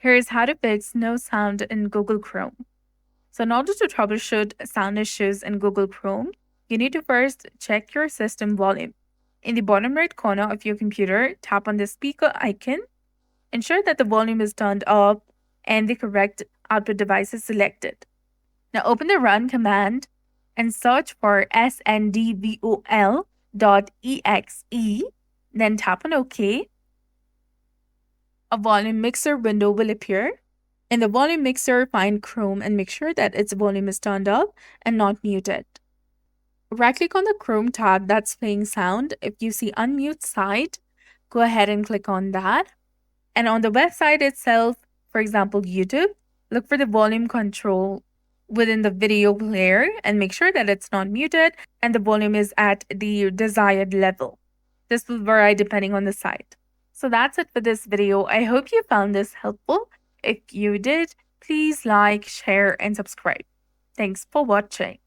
Here's how to fix no sound in Google Chrome. So in order to troubleshoot sound issues in Google Chrome, you need to first check your system volume. In the bottom right corner of your computer, tap on the speaker icon. Ensure that the volume is turned up and the correct output device is selected. Now open the run command and search for sndvol.exe. Then tap on OK. A volume mixer window will appear. In the volume mixer, find Chrome and make sure that its volume is turned up and not muted. Right-click on the Chrome tab that's playing sound. If you see Unmute Site, go ahead and click on that. And on the website itself, for example, YouTube, look for the volume control within the video player and make sure that it's not muted and the volume is at the desired level. This will vary depending on the site. So that's it for this video. I hope you found this helpful. If you did, please like, share, and subscribe. Thanks for watching.